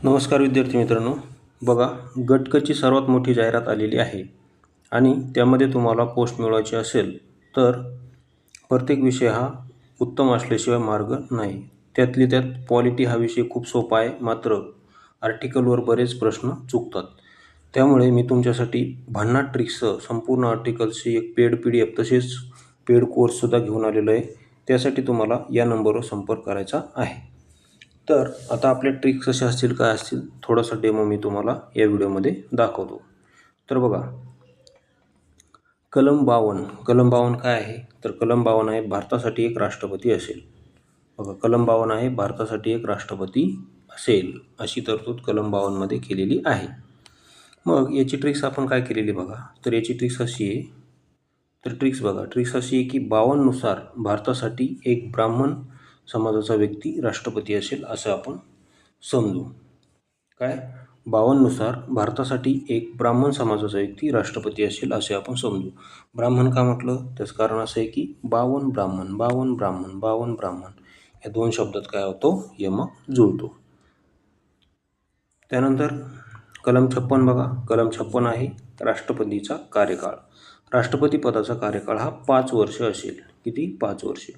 नमस्कार विद्यार्थी मित्रांनो. बघा, गटकची सर्वात मोठी जाहिरात आलेली आहे आणि त्यामध्ये तुम्हाला पोस्ट मिळवायची असेल तर प्रत्येक विषय हा उत्तम असल्याशिवाय मार्ग नाही. त्यातली त्यात पॉलिटी हा विषय खूप सोपा आहे, मात्र आर्टिकलवर बरेच प्रश्न चुकतात. त्यामुळे मी तुमच्यासाठी भन्नाट ट्रिक्ससह संपूर्ण आर्टिकल्सची एक पेड PDF तसेच पेड कोर्ससुद्धा घेऊन आलेलो आहे. त्यासाठी तुम्हाला या नंबरवर संपर्क करायचा आहे. तर आता आपल्या ट्रिक्स कशा असतील, काय असतील, थोडासा डेमो मी तुम्हाला या व्हिडिओमध्ये दाखवतो. तर बघा, कलम 52 काय आहे? तर कलम 52 आहे भारतासाठी एक राष्ट्रपती असेल. बघा, कलम 52 आहे भारतासाठी एक राष्ट्रपती असेल, अशी तरतूद कलम 52मध्ये केलेली आहे. मग याची ट्रिक्स आपण काय केलेली बघा, तर याची ट्रिक्स अशी आहे. तर ट्रिक्स अशी आहे की 52 नुसार भारतासाठी एक ब्राह्मण समाजाचा व्यक्ती राष्ट्रपती असेल असं आपण समजू. काय? 52 नुसार भारतासाठी एक ब्राह्मण समाजाचा व्यक्ती राष्ट्रपती असेल असे आपण समजू. ब्राह्मण का म्हटलं? त्याचं कारण असं आहे की 52 ब्राह्मण 52 ब्राह्मण 52 ब्राह्मण या दोन शब्दात काय होतो? यमक जुळतो. त्यानंतर कलम 56 बघा, कलम 56 आहे राष्ट्रपतीचा कार्यकाळ. राष्ट्रपती पदाचा कार्यकाळ हा 5 वर्ष असेल. किती? 5 वर्ष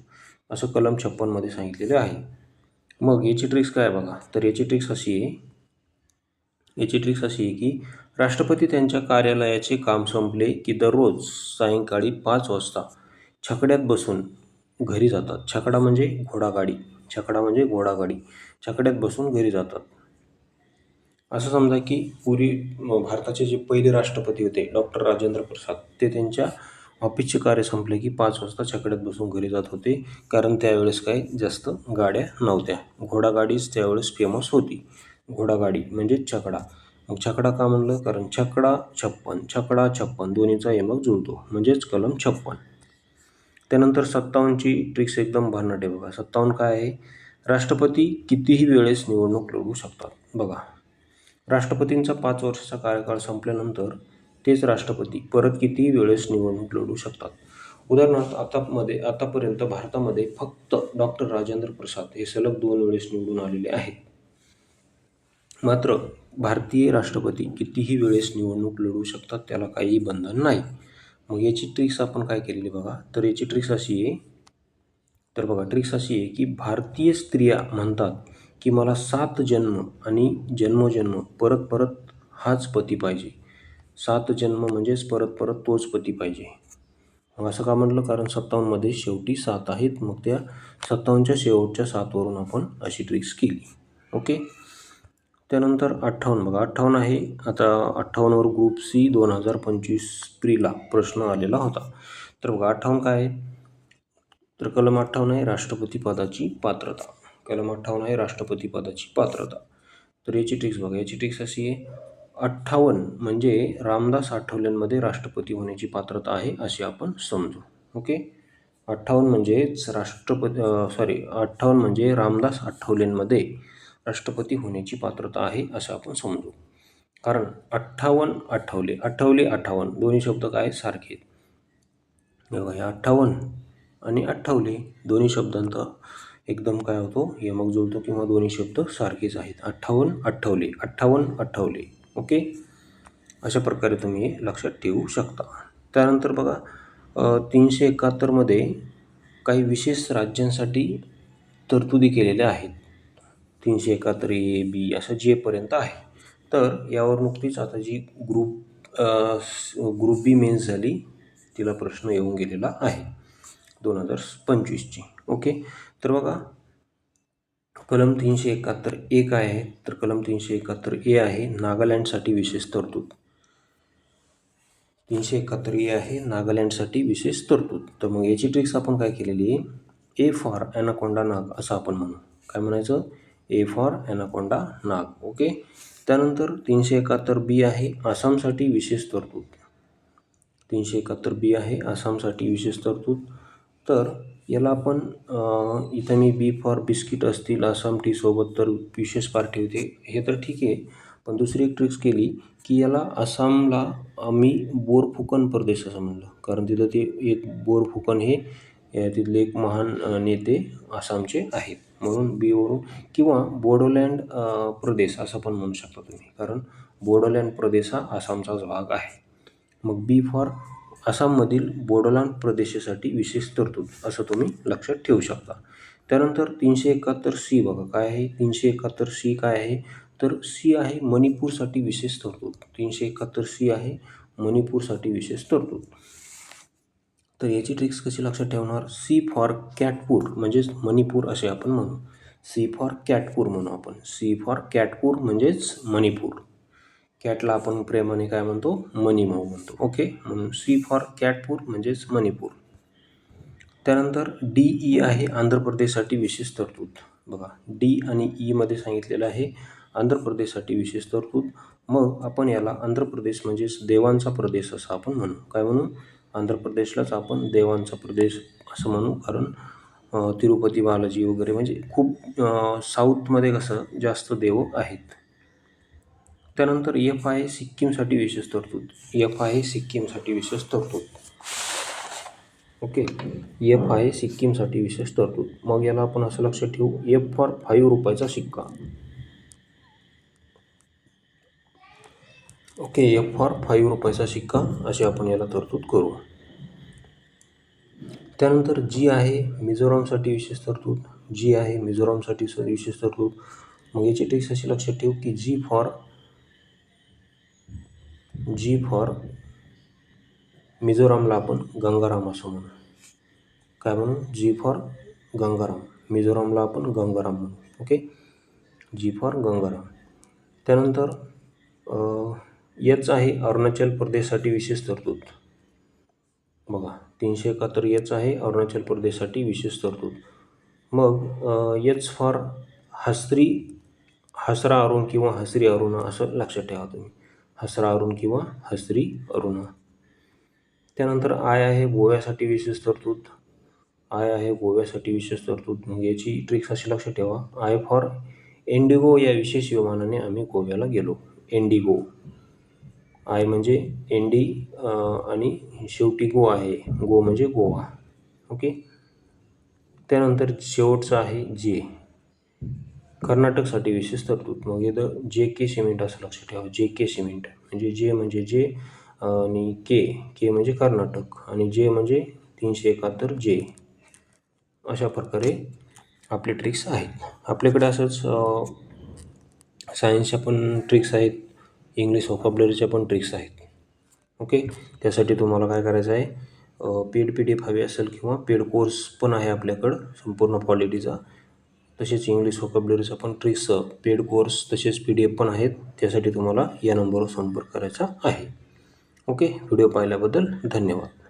असं कलम 56मध्ये सांगितलेले आहे. मग याची ट्रिक्स काय बघा, तर याची ट्रिक्स अशी आहे की राष्ट्रपती त्यांच्या कार्यालयाचे काम संपले की दररोज सायंकाळी 5 वाजता छकड्यात बसून घरी जातात. छकडा म्हणजे घोडागाडी. छकड्यात बसून घरी जातात. असं समजा की पूर्वी भारताचे जे पहिले राष्ट्रपती होते डॉक्टर राजेंद्र प्रसाद, ते त्यांच्या ऑफिसचे कार्य संपले की 5 वाजता छकड्यात बसून घरी जात होते. कारण त्यावेळेस काही जास्त गाड्या नव्हत्या. घोडागाडीच त्यावेळेस फेमस होती. घोडागाडी म्हणजे छकडा. मग छकडा का म्हणलं? कारण छकडा 56 दोन्हीचा यमक जुळतो, म्हणजेच कलम 56. त्यानंतर 57ची ट्रिक्स एकदम भन्नाट आहे बघा. 57 काय आहे? राष्ट्रपती कितीही वेळेस निवडणूक लढवू शकतात. बघा, राष्ट्रपतींचा 5 वर्षाचा कार्यकाळ संपल्यानंतर तेच राष्ट्रपती परत कितीही वेळेस निवडणूक लढवू शकतात. उदाहरणार्थ आतापर्यंत भारतामध्ये फक्त डॉक्टर राजेंद्र प्रसाद हे सलग 2 वेळेस निवडून आलेले आहेत. मात्र भारतीय राष्ट्रपती कितीही वेळेस निवडणूक लढवू शकतात, त्याला काहीही बंधन नाही. मग याची ट्रिक्स आपण काय केलेली बघा, तर याची ट्रिक्स अशी आहे. तर बघा, ट्रिक्स अशी आहे की भारतीय स्त्रिया म्हणतात की मला 7 जन्म आणि जन्मोजन्म परत परत हाच पती पाहिजे. 7 जन्म म्हणजेच परत परत तोच पती पाहिजे. मग असं का म्हटलं? कारण 57मध्ये शेवटी 7 आहेत. मग त्या 57च्या शेवटच्या 7 वरून आपण अशी ट्रिक्स केली. ओके. त्यानंतर 58 बघा, 58 आहे. आता 58वर ग्रुप C 2025 प्रीला प्रश्न आलेला होता. तर बघा, 58 काय आहे? तर कलम 58 आहे राष्ट्रपती पदाची पात्रता. कलम 58 आहे राष्ट्रपती पदाची पात्रता. तर याची ट्रिक्स बघा, याची ट्रिक्स अशी आहे. 58 म्हणजे रामदास आठवलेंमध्ये राष्ट्रपती होण्याची पात्रता आहे असे आपण समजू. ओके. 58 म्हणजेच 58 म्हणजे रामदास आठवलेंमध्ये राष्ट्रपती होण्याची पात्रता आहे असं आपण समजू. कारण 58 आठवले 58 दोन्ही शब्द काय सारखे आहेत. बघा, हे 58 आणि आठवले दोन्ही शब्दांचा एकदम काय होतो? यमक जुळतो किंवा दोन्ही शब्द सारखेच आहेत. 58 आठवले. ओके. अशा प्रकारे तुम्ही हे लक्षात ठेवू शकता. त्यानंतर बघा, 371मध्ये काही विशेष राज्यांसाठी तरतुदी केलेल्या आहेत. 371 A, B असं जेपर्यंत आहे. तर यावर नुकतीच आता जी ग्रुप B मेन्स झाली, तिला प्रश्न येऊन गेलेला आहे 2025ची. ओके. तर बघा, कलम 371 A काय आहे? तर कलम 371 A आहे नागालँडसाठी विशेष तरतूद. 371 A आहे नागालँडसाठी विशेष तरतूद. तर मग याची ट्रिक्स आपण काय केलेली आहे? A फॉर ॲनाकोंडा नाग असं आपण म्हणू. काय म्हणायचं? A फॉर ॲनाकोंडा नाग. ओके. त्यानंतर 371 B आहे आसामसाठी विशेष तरतूद. 371 B आहे आसामसाठी विशेष तरतूद. तर याला आपण इथं मी B फॉर बिस्किट असतील आसाम टी सोबत तर विशेष पार्टी होते, हे तर ठीक आहे. पण दुसरी एक ट्रिक्स केली की याला आसामला आम्ही बोरफुकन प्रदेश असं म्हणलं. कारण तिथं ते एक बोरफुकन हे यातीलले एक महान नेते आसामचे आहेत, म्हणून बीवरून. किंवा बोडोलँड प्रदेश असं पण म्हणू शकता तुम्ही, कारण बोडोलँड प्रदेश हा आसामचाच भाग आहे. मग बी फॉर आसाममधील बोडोलँड प्रदेशासाठी विशेष तरतूद, असं तुम्ही लक्षात ठेवू शकता. त्यानंतर 371C बघा काय आहे. 371C काय आहे, तर सी आहे मणिपूरसाठी विशेष तरतूद. 371C आहे मणिपूरसाठी विशेष तरतूद. तर याची ट्रिक्स कशी लक्षात ठेवणार. सी फॉर कॅटपूर म्हणजेच मणिपूर असे आपण म्हणू. सी फॉर कॅटपूर म्हणू आपण. सी फॉर कॅटपूर म्हणजेच मणिपूर. कॅटला आपण प्रेमाने काय म्हणतो, मणिमाऊ म्हणतो. ओके, म्हणून सी फॉर कॅटपूर म्हणजेच मणिपूर. त्यानंतर DE आहे आंध्र प्रदेशसाठी विशेष तरतूद. बघा डी आणि ईमध्ये सांगितलेलं आहे आंध्र प्रदेशसाठी विशेष तरतूद. मग आपण याला आंध्र प्रदेश म्हणजेच देवांचा प्रदेश असं आपण म्हणू. काय म्हणू, आंध्र प्रदेशलाच आपण देवांचा प्रदेश असं म्हणू, कारण तिरुपती बालाजी वगैरे म्हणजे खूप साऊथमध्ये कसं जास्त देव आहेत. त्यानंतर F आहे सिक्कीमसाठी विशेष तरतूद. F आहे सिक्कीमसाठी विशेष तरतूद. ओके, F आहे सिक्कीमसाठी विशेष तरतूद. मग याला आपण असं लक्षात ठेवू, F फॉर 5 रुपयाचा शिक्का. ओके, F फॉर 5 रुपयाचा शिक्का अशी आपण याला तरतूद करू. त्यानंतर G आहे मिझोरामसाठी विशेष तरतूद. G आहे मिझोरामसाठी विशेष तरतूद. मग याची ट्रिक्स अशी लक्षात ठेवू की G फॉर मिझोरामला आपण गंगाराम असं म्हणू. काय म्हणू, G फॉर गंगाराम. मिझोरामला आपण गंगाराम म्हणू. Okay, G for Gangaram. त्यानंतर H आहे अरुणाचल प्रदेशसाठी विशेष तरतूद. बघा 371 H आहे अरुणाचल प्रदेशसाठी विशेष तरतूद. मग H फॉर हसरा अरुण किंवा हसरी अरुणा असं लक्षात ठेवा तुम्ही. हसरा अरुण किंवा हसरी अरुणा. त्यानंतर I आहे गोव्यासाठी विशेष तरतूद. I आहे गोव्यासाठी विशेष तरतूद. मग याची ट्रिक्स अशी लक्षात ठेवा, I फॉर इंडिगो या विशेष विमानाने आम्ही गोव्याला गेलो. इंडिगो. I म्हणजे एंडी आणि शेवटी गो आहे. गो म्हणजे गोवा. ओके, त्यानंतर शेवटचं आहे J, कर्नाटकसाठी विशेष तरतूद. मग इथं JK सिमेंट असं लक्षात ठेवा. JK सिमेंट म्हणजे J म्हणजे J आणि K म्हणजे कर्नाटक आणि J म्हणजे 371 J. अशा प्रकारे आपले ट्रिक्स आहेत. आपल्याकडे असंच सायन्सच्या पण ट्रिक्स आहेत, इंग्लिश व्होकॅब्युलरीच्या पण ट्रिक्स आहेत. ओके, त्यासाठी तुम्हाला काय करायचं आहे, पेड PDF हवी असेल किंवा पेड कोर्स पण आहे आपल्याकडं संपूर्ण क्वालिटीचा. तसेच इंग्लिश व्होकॅब्युलरीचा पण ट्रिक्स पेड कोर्स तसेच PDF पण आहेत. त्यासाठी तुम्हाला या नंबरवर संपर्क करायचा आहे. ओके, व्हिडिओ पाहिल्याबद्दल धन्यवाद.